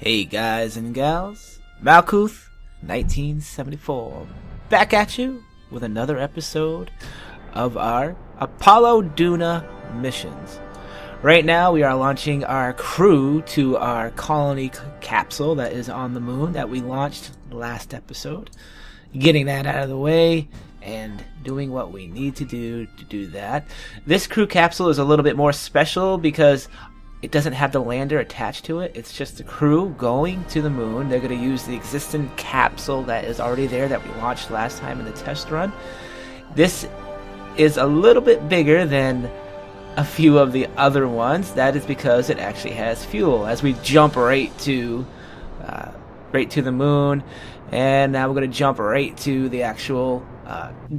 Hey guys and gals, Malkuth 1974, back at you with another episode of our Apollo Duna missions. Right now we are launching our crew to our colony capsule that is on the moon that we launched last episode. Getting that out of the way and doing what we need to do that. This crew capsule is a little bit more special because it doesn't have the lander attached to it. It's just the crew going to the moon. They're going to use the existing capsule that is already there that we launched last time in the test run. This is a little bit bigger than a few of the other ones. That is because it actually has fuel. As we jump right to the moon, and now we're going to jump right to the actual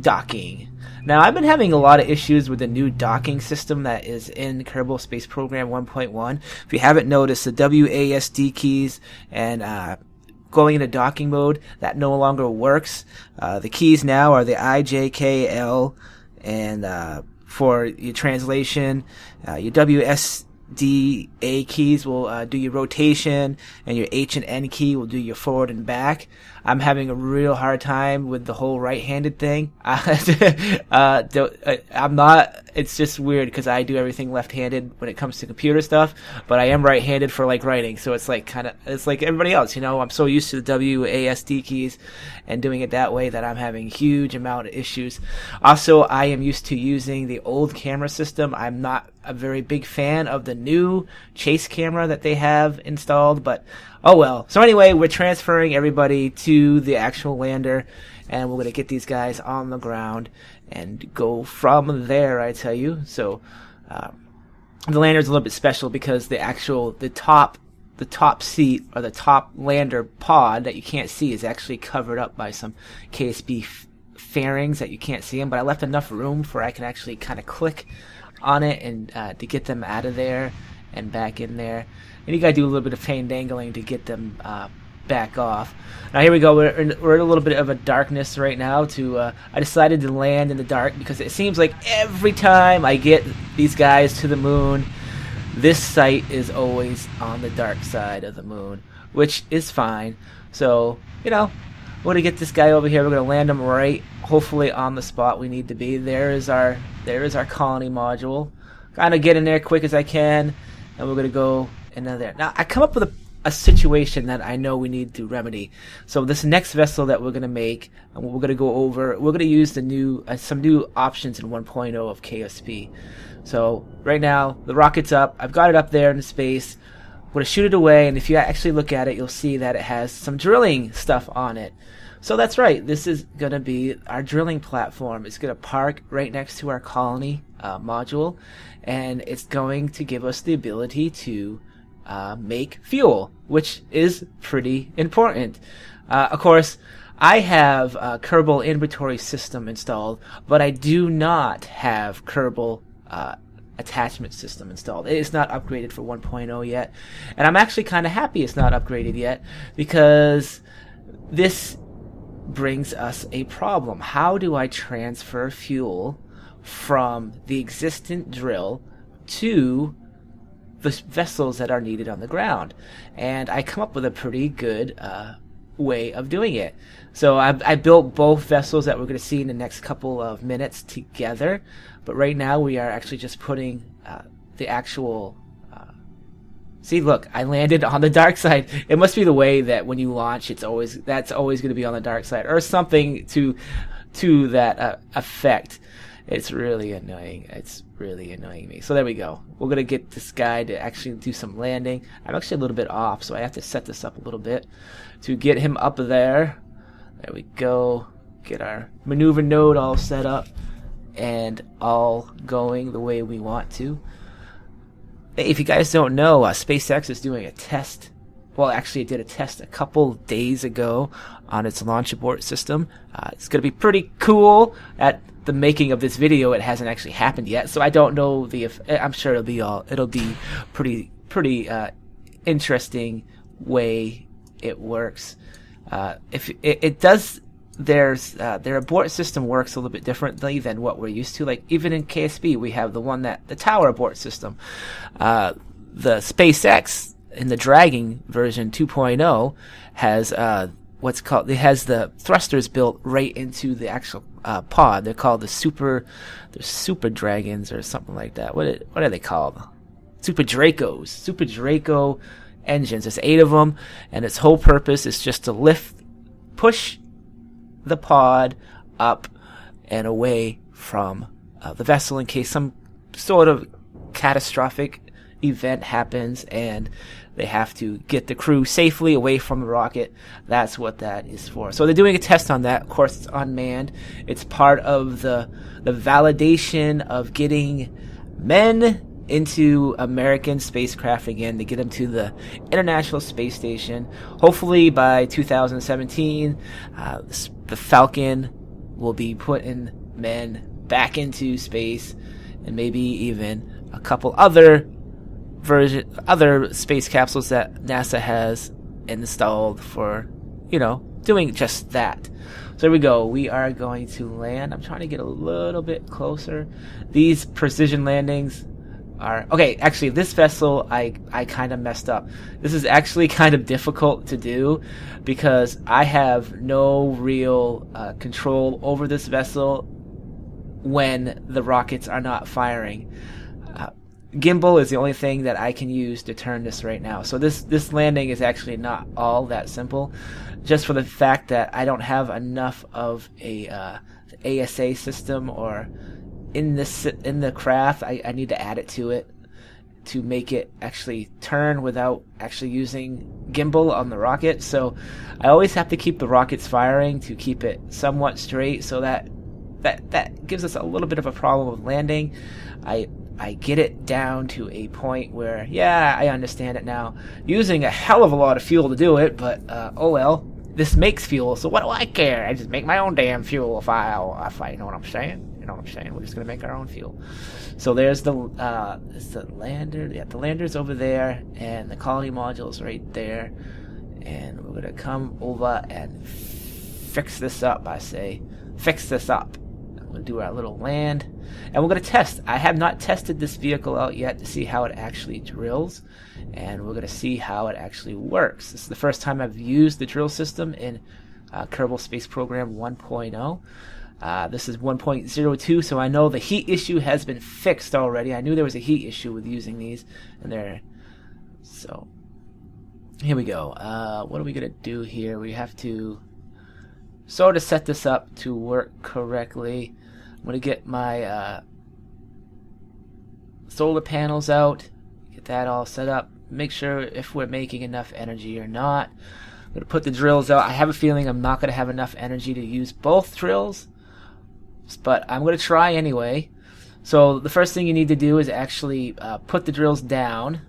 docking. Now, I've been having a lot of issues with the new docking system that is in Kerbal Space Program 1.1. If you haven't noticed, the WASD keys and going into docking mode, that no longer works. The keys now are the I, J, K, L, and for your translation, your WSD A keys will do your rotation, and your H and N key will do your forward and back. I'm having a real hard time with the whole right-handed thing. I'm not. It's just weird because I do everything left-handed when it comes to computer stuff, but I am right-handed for like writing, so it's like it's like everybody else, you know. I'm so used to the WASD keys and doing it that way that I'm having huge amount of issues. Also, I am used to using the old camera system. I'm not a very big fan of the new chase camera that they have installed, but oh well. So anyway, we're transferring everybody to the actual lander, and we're going to get these guys on the ground and go from there, I tell you. So the lander is a little bit special because the top seat, or the top lander pod that you can't see, is actually covered up by some KSP fairings that you can't see them, but I left enough room for I can actually kind of click on it and to get them out of there and back in there. And you gotta do a little bit of dangling to get them back off. Now here we go. We're in a little bit of a darkness right now. I decided to land in the dark because it seems like every time I get these guys to the moon, this site is always on the dark side of the moon, which is fine. So, you know, we're gonna get this guy over here. We're gonna land him right, hopefully on the spot we need to be. There is our colony module. Kind of get in there quick as I can, and we're gonna go in there. Now I come up with a situation that I know we need to remedy. So this next vessel that we're gonna make, and we're gonna go over, we're gonna use the new some new options in 1.0 of KSP. So right now the rocket's up. I've got it up there in space. I'm gonna shoot it away, and if you actually look at it, you'll see that it has some drilling stuff on it. So that's right, this is going to be our drilling platform. It's going to park right next to our colony module, and it's going to give us the ability to make fuel, which is pretty important. Of course, I have Kerbal inventory system installed, but I do not have Kerbal attachment system installed. It is not upgraded for 1.0 yet, and I'm actually kind of happy it's not upgraded yet, because this brings us a problem. How do I transfer fuel from the existing drill to the vessels that are needed on the ground? And I come up with a pretty good way of doing it. So I built both vessels that we're going to see in the next couple of minutes together, but right now we are actually just putting the actual see, look, I landed on the dark side. It must be the way that when you launch, that's always going to be on the dark side, or something to that effect. It's really annoying. It's really annoying me. So there we go. We're going to get this guy to actually do some landing. I'm actually a little bit off, so I have to set this up a little bit to get him up there. There we go. Get our maneuver node all set up and all going the way we want to. Hey, if you guys don't know, SpaceX is doing a test. Well, actually, it did a test a couple days ago on its launch abort system. It's going to be pretty cool. At the making of this video, it hasn't actually happened yet, so I don't know I'm sure it'll be pretty interesting way it works. If it does. Their abort system works a little bit differently than what we're used to. Like, even in KSP, we have the tower abort system. The SpaceX in the dragging version 2.0 has what's called, it has the thrusters built right into the actual pod. They're called the super dragons or something like that. What are they called? Super Draco engines. There's 8 of them, and its whole purpose is just to push the pod up and away from the vessel in case some sort of catastrophic event happens and they have to get the crew safely away from the rocket. That's what that is for. So they're doing a test on that. Of course, it's unmanned. It's part of the validation of getting men into American spacecraft again, to get them to the International Space Station. Hopefully by 2017, the Falcon will be putting men back into space, and maybe even a couple other space capsules that NASA has installed for, doing just that. So here we go. We are going to land. I'm trying to get a little bit closer. These precision landings are okay. Actually, this vessel I kind of messed up. This is actually kind of difficult to do because I have no real control over this vessel when the rockets are not firing. Gimbal is the only thing that I can use to turn this right now. So this landing is actually not all that simple, just for the fact that I don't have enough of a ASA system or in the craft. I need to add it to it to make it actually turn without actually using gimbal on the rocket. So I always have to keep the rockets firing to keep it somewhat straight, so that gives us a little bit of a problem with landing. I get it down to a point where, yeah, I understand it now. Using a hell of a lot of fuel to do it, but oh well. This makes fuel, so what do I care? I just make my own damn fuel if I you know what I'm saying? You know what I'm saying? We're just gonna make our own fuel. So there's the lander. Yeah, the lander's over there, and the colony module's right there. And we're gonna come over and fix this up. I say, fix this up. We'll do our little land, and we're going to test. I have not tested this vehicle out yet to see how it actually drills, and we're going to see how it actually works. This is the first time I've used the drill system in Kerbal Space Program 1.0. This is 1.02, so I know the heat issue has been fixed already. I knew there was a heat issue with using these, and there. So here we go. What are we going to do here? We have to sort of set this up to work correctly. I'm going to get my solar panels out, get that all set up, make sure if we're making enough energy or not. I'm going to put the drills out. I have a feeling I'm not going to have enough energy to use both drills, but I'm going to try anyway. So the first thing you need to do is actually put the drills down.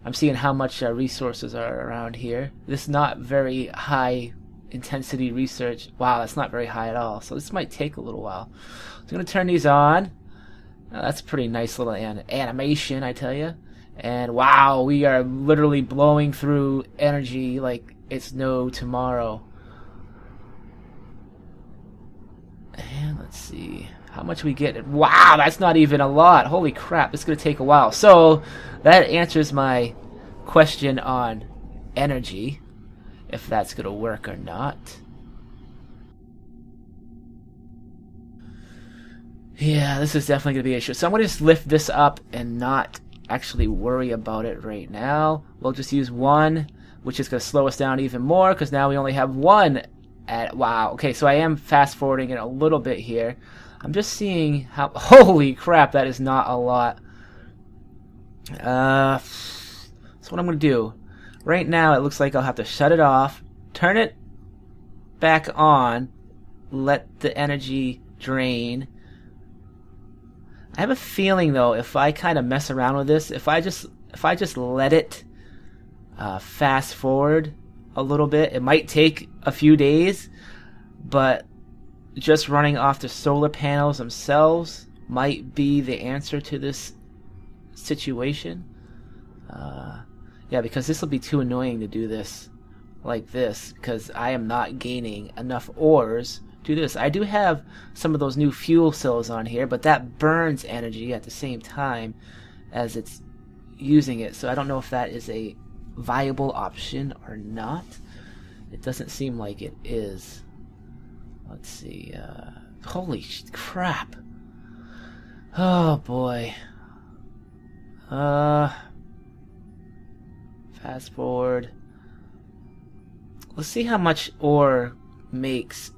I'm seeing how much resources are around here. This is not very high intensity research. Wow, that's not very high at all. So this might take a little while. So I'm going to turn these on. That's a pretty nice little animation, I tell you. And wow, we are literally blowing through energy like it's no tomorrow. And let's see how much we get. Wow, that's not even a lot. Holy crap, it's going to take a while. So that answers my question on energy, if that's going to work or not. Yeah, this is definitely going to be an issue. So I'm going to just lift this up and not actually worry about it right now. We'll just use one, which is going to slow us down even more, because now we only have one at... Wow, okay, so I am fast forwarding it a little bit here. I'm just seeing how... Holy crap, that is not a lot. So what I'm going to do, right now it looks like I'll have to shut it off, turn it back on, let the energy drain. I have a feeling though, if I kind of mess around with this, if I just let it fast forward a little bit, it might take a few days, but just running off the solar panels themselves might be the answer to this situation. Yeah, because this will be too annoying to do this like this, because I am not gaining enough ores to do this. I do have some of those new fuel cells on here, but that burns energy at the same time as it's using it, so I don't know if that is a viable option or not. It doesn't seem like it is. Let's see. Holy crap. Oh boy. Fast forward. Let's see how much ore makes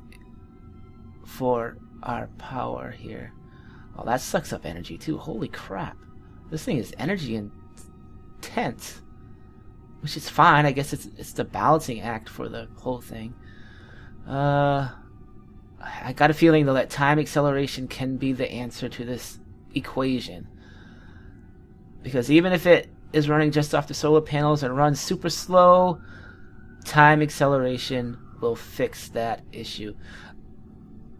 for our power here. Oh, that sucks up energy too. Holy crap. This thing is energy intense. Which is fine. I guess it's the balancing act for the whole thing. I got a feeling though that time acceleration can be the answer to this equation. Because even if it is running just off the solar panels and runs super slow, time acceleration will fix that issue.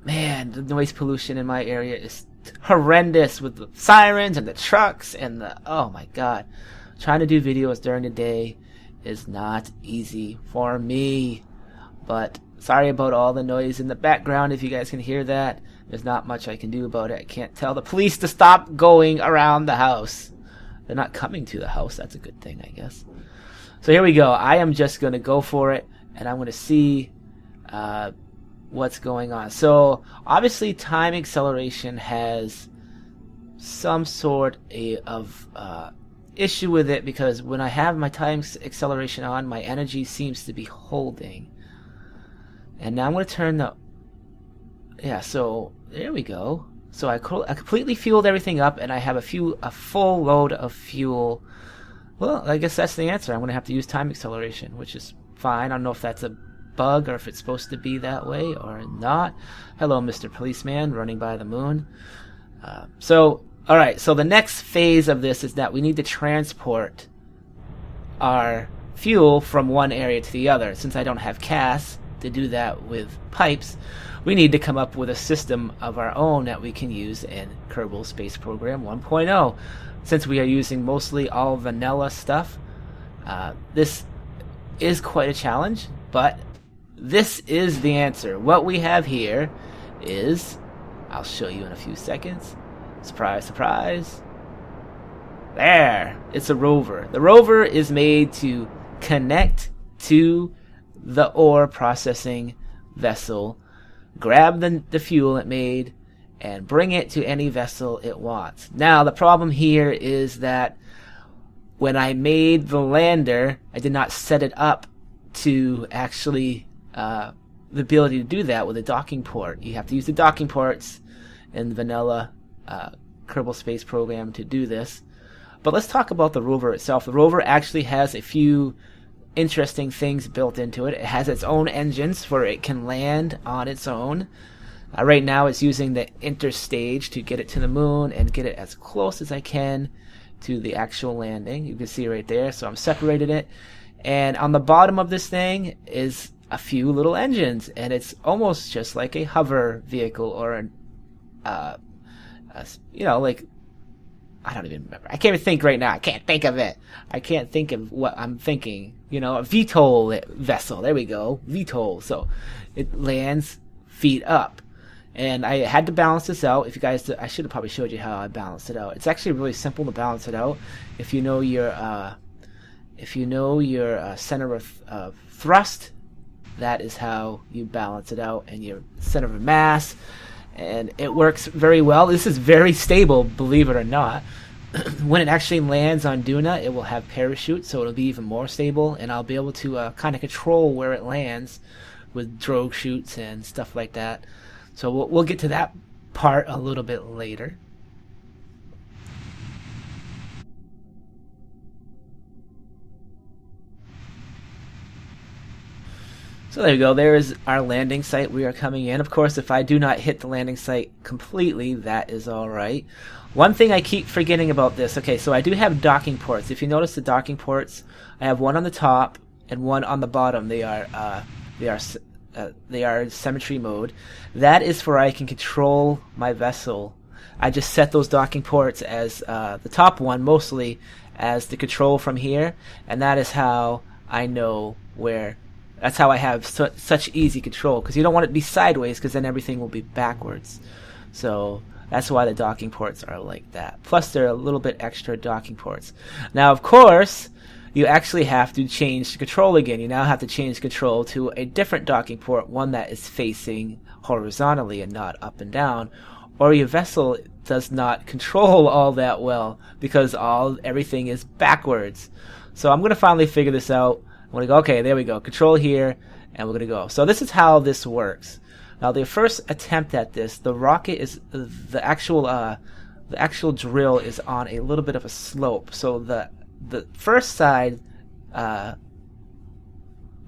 Man, the noise pollution in my area is horrendous with the sirens and the trucks and the... Oh my god. Trying to do videos during the day is not easy for me. But sorry about all the noise in the background. If you guys can hear that, there's not much I can do about it. I can't tell the police to stop going around the house. They're not coming to the house. That's a good thing, I guess. So here we go. I am just going to go for it, and I'm going to see what's going on. So obviously time acceleration has some sort of issue with it, because when I have my time acceleration on, my energy seems to be holding. And now I'm going to turn the... Yeah, so there we go. So I completely fueled everything up, and I have a full load of fuel. Well, I guess that's the answer. I'm going to have to use time acceleration, which is fine. I don't know if that's a bug or if it's supposed to be that way or not. Hello, Mr. Policeman, running by the moon. Alright, so the next phase of this is that we need to transport our fuel from one area to the other. Since I don't have CAS to do that with pipes, we need to come up with a system of our own that we can use in Kerbal Space Program 1.0. Since we are using mostly all vanilla stuff, this is quite a challenge, but this is the answer. What we have here is, I'll show you in a few seconds. Surprise, surprise. There! It's a rover. The rover is made to connect to the ore processing vessel, grab the fuel it made, and bring it to any vessel it wants. Now, the problem here is that when I made the lander, I did not set it up to actually the ability to do that with a docking port. You have to use the docking ports in the vanilla Kerbal Space Program to do this. But let's talk about the rover itself. The rover actually has a few interesting things built into it. It has its own engines where it can land on its own. Right now it's using the interstage to get it to the moon and get it as close as I can to the actual landing. You can see right there. So I'm separated it. And on the bottom of this thing is a few little engines, and it's almost just like a hover vehicle or an like, I don't even remember. I can't even think right now. I can't think of it. I can't think of what I'm thinking. A VTOL vessel. There we go. VTOL. So it lands feet up. And I had to balance this out. If you guys, I should have probably showed you how I balanced it out. It's actually really simple to balance it out. If you know your center of thrust, that is how you balance it out, and your center of mass. And it works very well. This is very stable, believe it or not. When it actually lands on Duna, it will have parachutes, so it'll be even more stable, and I'll be able to kind of control where it lands with drogue chutes and stuff like that. So we'll get to that part a little bit later. So there you go. There is our landing site. We are coming in. Of course, if I do not hit the landing site completely, that is all right. One thing I keep forgetting about this. Okay, so I do have docking ports. If you notice the docking ports, I have one on the top and one on the bottom. They are symmetry mode. That is where I can control my vessel. I just set those docking ports as the top one mostly as the control from here, and that is how I know where. That's how I have such easy control, because you don't want it to be sideways, because then everything will be backwards. So That's why the docking ports are like that. Plus, they're a little bit extra docking ports. Now, of course, you actually have to change the control again. You now have to change control to a different docking port, one that is facing horizontally and not up and down, or your vessel does not control all that well because everything is backwards. So I'm going to finally figure this out. I'm going to go, okay, there we go, control here, and we're going to go. So this is how this works. Now the first attempt at this, the rocket is the actual drill is on a little bit of a slope. So the first side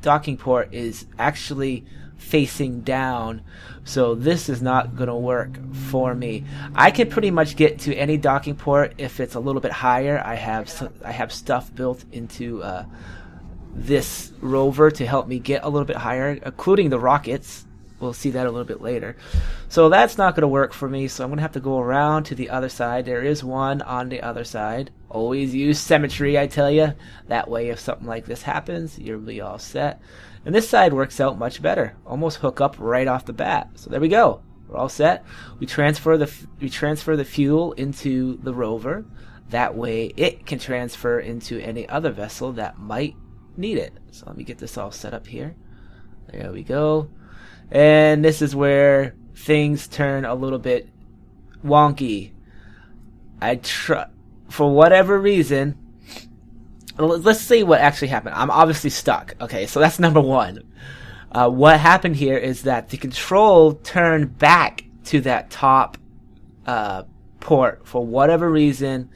docking port is actually facing down, so this is not going to work for me. I can pretty much get to any docking port if it's a little bit higher. I have stuff built into this rover to help me get a little bit higher, including the rockets. We'll see that a little bit later. So that's not going to work for me, so I'm going to have to go around to the other side. There is one on the other side. Always use symmetry, I tell you. That way if something like this happens, you'll be all set. And this side works out much better. Almost hook up right off the bat. So there we go. We're all set. We transfer the fuel into the rover. That way it can transfer into any other vessel that might need it. So let me get this all set up here. There we go. And this is where things turn a little bit wonky. For whatever reason, let's see what actually happened. I'm obviously stuck. Okay, so that's number one. What happened here is that the control turned back to that top port. For whatever reason,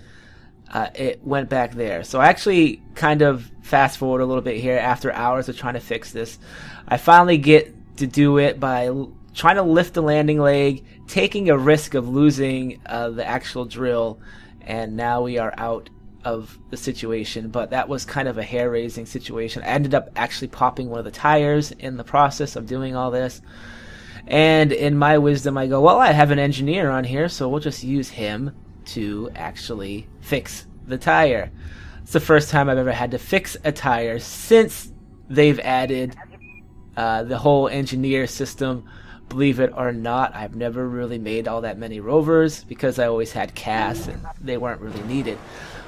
it went back there. So I actually kind of fast forward a little bit here after hours of trying to fix this. I finally get to do it by trying to lift the landing leg, taking a risk of losing the actual drill, and now we are out of the situation. But that was kind of a hair-raising situation. I ended up actually popping one of the tires in the process of doing all this, and in my wisdom I go, well, I have an engineer on here, so we'll just use him to actually fix the tire. It's the first time I've ever had to fix a tire since they've added the whole engineer system. Believe it or not, I've never really made all that many rovers because I always had CAS and they weren't really needed.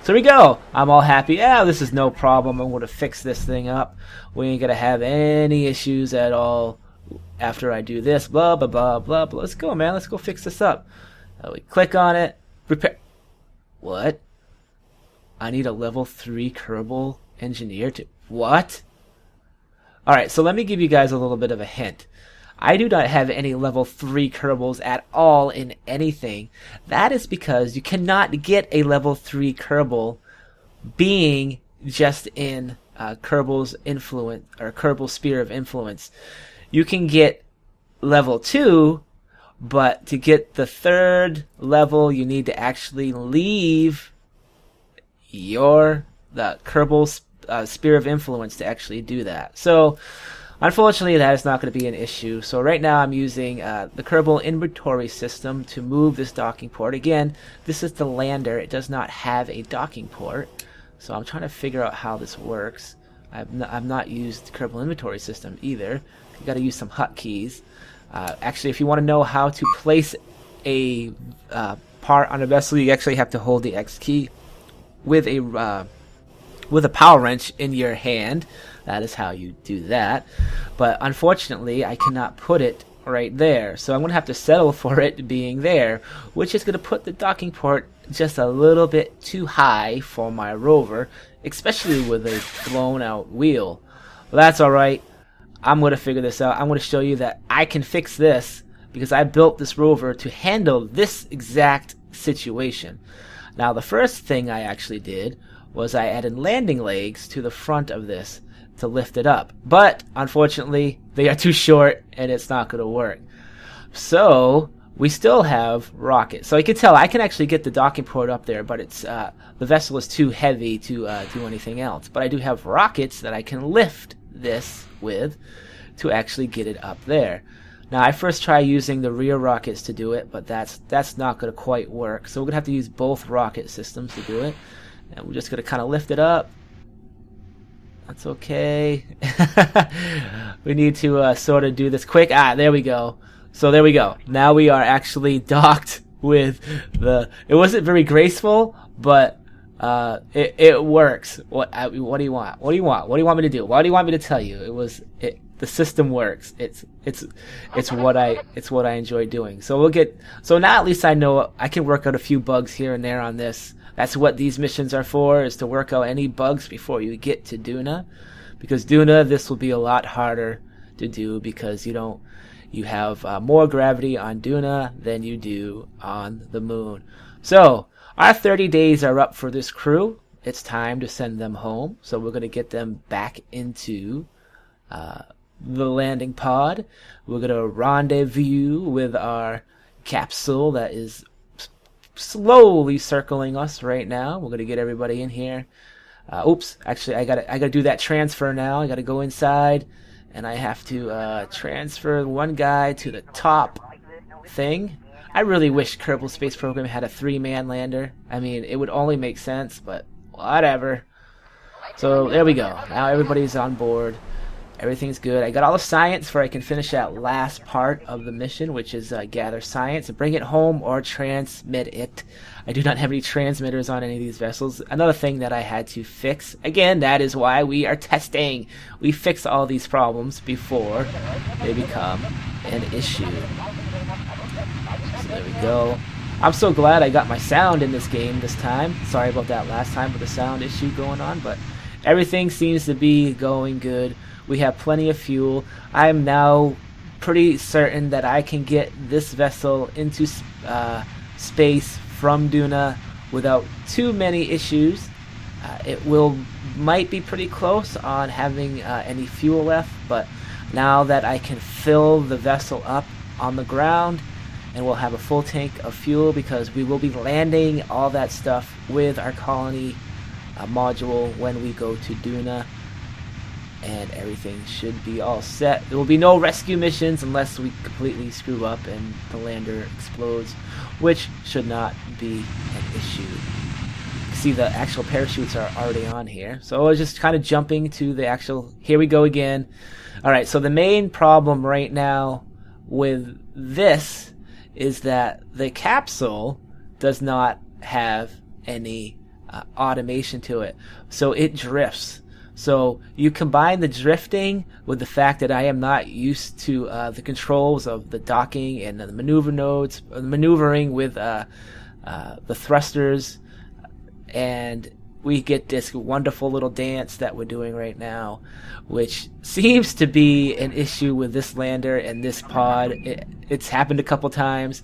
So here we go. I'm all happy. Yeah, this is no problem. I'm going to fix this thing up. We ain't going to have any issues at all after I do this. Blah, blah, blah, blah, blah. Let's go, man. Let's go fix this up. We click on it. Repair. What? I need a level 3 Kerbal engineer to... What? Alright, so let me give you guys a little bit of a hint. I do not have any level 3 Kerbals at all in anything. That is because you cannot get a level 3 Kerbal being just in Kerbal's influence, or Kerbal's sphere of influence. You can get level 2, but to get the 3rd level, you need to actually leave the Kerbal's sphere of influence to actually do that. So unfortunately that is not going to be an issue. So right now I'm using the Kerbal inventory system to move this docking port. Again, this is the lander. It does not have a docking port, so I'm trying to figure out how this works. I've not used the Kerbal inventory system either. You got to use some hotkeys. Actually, if you want to know how to place a part on a vessel, you actually have to hold the X key with a power wrench in your hand. That is how you do that. But unfortunately, I cannot put it right there. So I'm going to have to settle for it being there, which is going to put the docking port just a little bit too high for my rover, especially with a blown out wheel. Well, that's alright. I'm going to figure this out. I'm going to show you that I can fix this because I built this rover to handle this exact situation. Now, the first thing I actually did was I added landing legs to the front of this to lift it up. But unfortunately, they are too short and it's not going to work. So we still have rockets. So you can tell I can actually get the docking port up there, but it's the vessel is too heavy to do anything else. But I do have rockets that I can lift this with to actually get it up there. Now I first try using the rear rockets to do it, but that's not going to quite work. So we're going to have to use both rocket systems to do it. And we're just going to kind of lift it up. That's okay. We need to sort of do this quick. There we go. So there we go. Now we are actually docked with the. It wasn't very graceful, but it works. What do you want? What do you want? What do you want me to do? What do you want me to tell you? The system works. It's what I enjoy doing. So now at least I know I can work out a few bugs here and there on this. That's what these missions are for, is to work out any bugs before you get to Duna. Because Duna, this will be a lot harder to do because you have more gravity on Duna than you do on the moon. So our 30 days are up for this crew. It's time to send them home. So we're going to get them back into the landing pod. We're going to rendezvous with our capsule that is slowly circling us right now. We're going to get everybody in here. Oops, actually I gotta do that transfer now. I gotta go inside and I have to transfer one guy to the top thing. I really wish Kerbal Space Program had a 3-man lander. I mean, it would only make sense, but whatever. So there we go. Now everybody's on board. Everything's good. I got all the science where I can finish that last part of the mission, which is gather science and bring it home or transmit it. I do not have any transmitters on any of these vessels. Another thing that I had to fix. Again, that is why we are testing. We fix all these problems before they become an issue. So there we go. I'm so glad I got my sound in this game this time. Sorry about that last time with the sound issue going on, but everything seems to be going good. We have plenty of fuel. I'm now pretty certain that I can get this vessel into space from Duna without too many issues. It might be pretty close on having any fuel left, but now that I can fill the vessel up on the ground, and we'll have a full tank of fuel because we will be landing all that stuff with our colony module when we go to Duna. And everything should be all set. There will be no rescue missions unless we completely screw up and the lander explodes, which should not be an issue. You see the actual parachutes are already on here. So I was just kind of jumping to the actual, here we go again. Alright, so the main problem right now with this is that the capsule does not have any automation to it. So it drifts. So you combine the drifting with the fact that I am not used to the controls of the docking and the maneuver nodes, maneuvering with the thrusters, and we get this wonderful little dance that we're doing right now, which seems to be an issue with this lander and this pod. It's happened a couple times.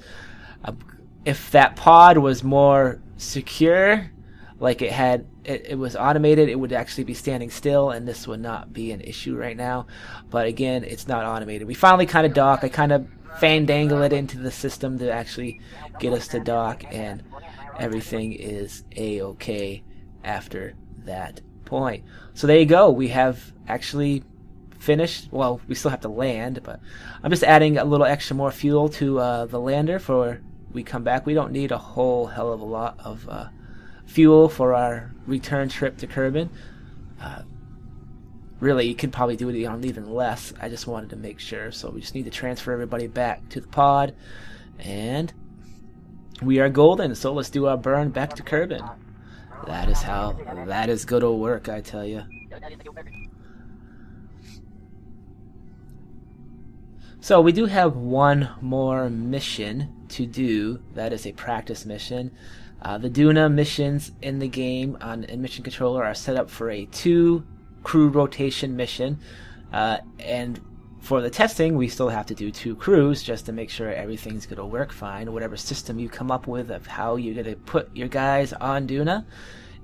If that pod was more secure, like it was automated, it would actually be standing still, and this would not be an issue right now. But again, it's not automated. We finally kind of dock. I kind of fandangle it into the system to actually get us to dock, and everything is a-okay after that point. So there you go. We have actually finished. Well, we still have to land, but I'm just adding a little extra more fuel to the lander for we come back. We don't need a whole hell of a lot of fuel for our return trip to Kerbin. Really, you could probably do it on even less. I just wanted to make sure. So we just need to transfer everybody back to the pod, and we are golden. So let's do our burn back to Kerbin. That is good old work, I tell you. So we do have one more mission to do. That is a practice mission. The Duna missions in the game on Mission Controller are set up for a 2 crew rotation mission, and for the testing we still have to do 2 crews just to make sure everything's going to work fine. Whatever system you come up with of how you're going to put your guys on Duna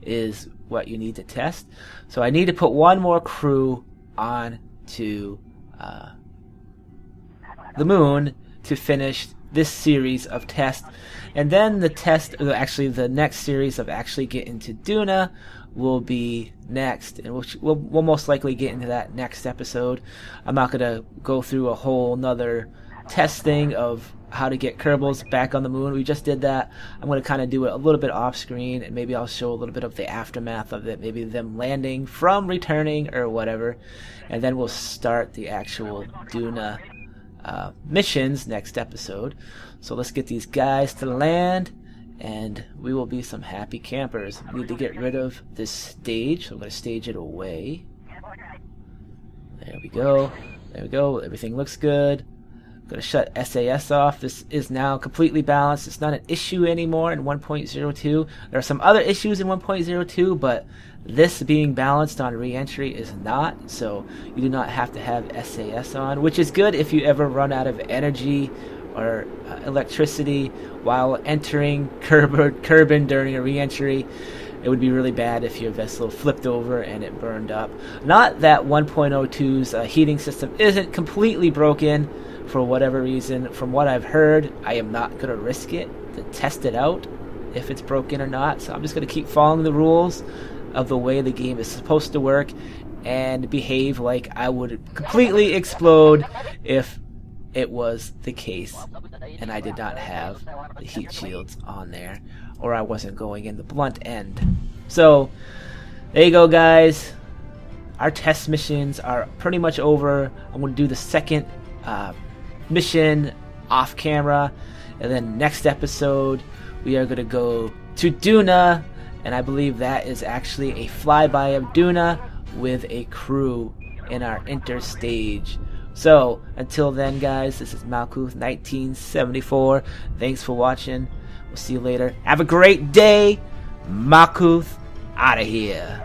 is what you need to test. So I need to put one more crew on to the moon to finish this series of tests, and then the next series of actually getting to Duna will be next, and we'll most likely get into that next episode. I'm not going to go through a whole nother testing of how to get Kerbals back on the moon. We just did that. I'm going to kind of do it a little bit off screen, and maybe I'll show a little bit of the aftermath of it, maybe them landing from returning or whatever, and then we'll start the actual Duna missions next episode. So let's get these guys to land, and we will be some happy campers. We need to get rid of this stage, so I'm going to stage it away. There we go. There we go. Everything looks good. I'm going to shut SAS off. This is now completely balanced. It's not an issue anymore in 1.02. There are some other issues in 1.02, but this being balanced on re-entry is not, so you do not have to have SAS on, which is good if you ever run out of energy or electricity while entering Kerbin during a re-entry. It would be really bad if your vessel flipped over and it burned up. Not that 1.02's heating system isn't completely broken for whatever reason. From what I've heard, I am not going to risk it to test it out if it's broken or not. So I'm just going to keep following the rules of the way the game is supposed to work and behave like I would completely explode if it was the case and I did not have the heat shields on there, or I wasn't going in the blunt end. So there you go, guys. Our test missions are pretty much over. I'm going to do the second mission off camera, and then next episode we are going to go to Duna, and I believe that is actually a flyby of Duna with a crew in our interstage. So until then, guys, this is Malkuth 1974. Thanks for watching. We'll see you later. Have a great day. Malkuth out of here.